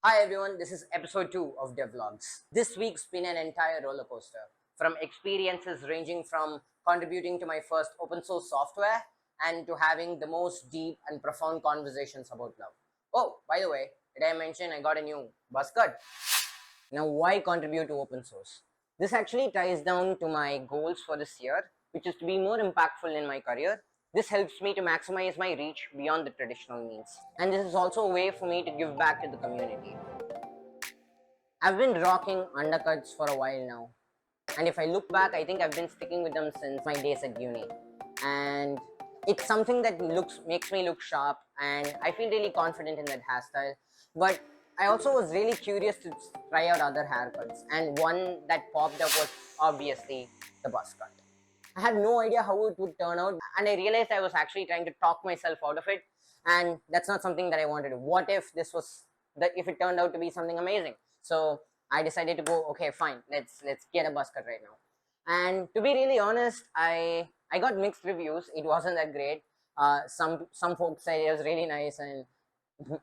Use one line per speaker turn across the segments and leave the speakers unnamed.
Hi everyone, this is episode 2 of Devlogs. This week's been an entire roller coaster, from experiences ranging from contributing to my first open source software and to having the most deep and profound conversations about love. Oh, by the way, did I mention I got a new buzzcut? Now, why contribute to open source? This actually ties down to my goals for this year, which is to be more impactful in my career. This helps me to maximize my reach beyond the traditional means. And this is also a way for me to give back to the community. I've been rocking undercuts for a while now. And if I look back, I think I've been sticking with them since my days at uni. And it's something that makes me look sharp, and I feel really confident in that hairstyle. But I also was really curious to try out other haircuts, and one that popped up was obviously the buzz cut. I had no idea how it would turn out, and I realized I was actually trying to talk myself out of it, and that's not something that I wanted to do. What if if it turned out to be something amazing? So I decided to go, okay, fine, let's get a buzz cut right now. And to be really honest, I got mixed reviews. It wasn't that great. Some folks said it was really nice, and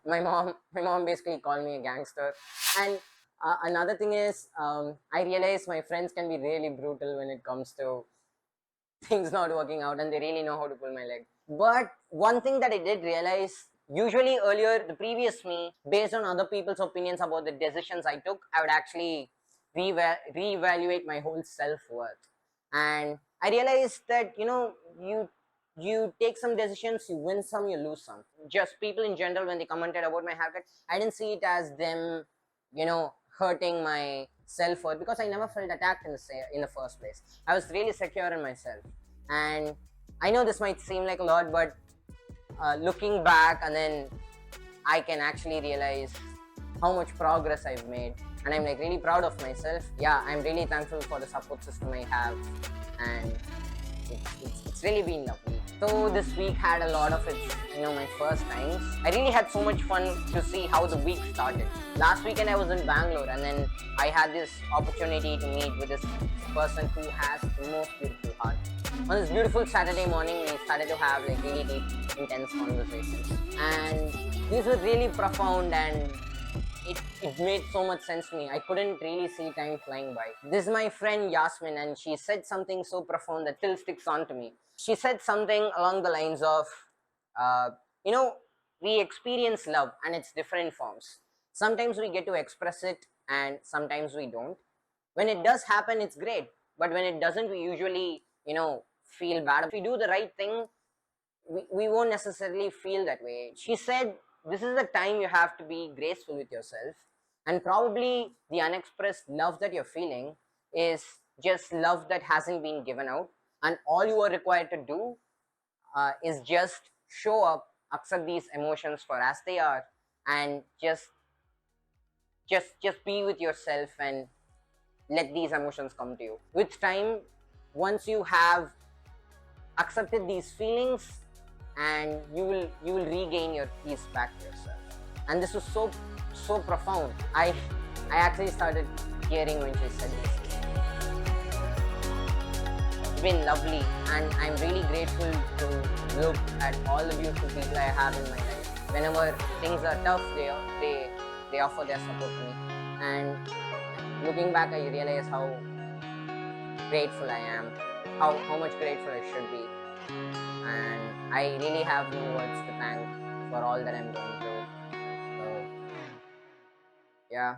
my mom basically called me a gangster. And another thing is, I realized my friends can be really brutal when it comes to things not working out, and they really know how to pull my leg. But one thing that I did realize, usually earlier, the previous me, based on other people's opinions about the decisions I took, I would actually reevaluate my whole self-worth. And I realized that, you take some decisions, you win some, you lose some. Just people in general, when they commented about my haircut, I didn't see it as them, hurting my self-worth, because I never felt attacked in the first place. I was really secure in myself. And I know this might seem like a lot, but looking back, and then I can actually realize how much progress I've made, and I'm like really proud of myself. Yeah, I'm really thankful for the support system I have, and it's really been lovely. So this week had a lot of its, my first times. I really had so much fun to see how the week started. Last weekend I was in Bangalore, and then I had this opportunity to meet with this person who has the most beautiful heart. On this beautiful Saturday morning, we started to have like really deep, intense conversations, and these were really profound, and it made so much sense to me. I couldn't really see time flying by. This is my friend Yasmin, and she said something so profound that still sticks on to me. She said something along the lines of, uh, you know, we experience love and its different forms. Sometimes we get to express it, and sometimes we don't. When it does happen, it's great. But when it doesn't, we usually, feel bad. If we do the right thing, we won't necessarily feel that way. She said, this is the time you have to be graceful with yourself, and probably the unexpressed love that you're feeling is just love that hasn't been given out, and all you are required to do is just show up, accept these emotions for as they are, and just be with yourself and let these emotions come to you. With time, once you have accepted these feelings, and you will regain your peace back to yourself. And this was so profound. I actually started tearing when she said this. It's been lovely, and I'm really grateful to look at all the beautiful people I have in my life. Whenever things are tough, they offer their support to me, and looking back, I realize how grateful I am, how much grateful I should be, and I really have no words to thank for all that I'm going through. So, yeah,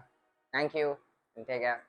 thank you, and take care.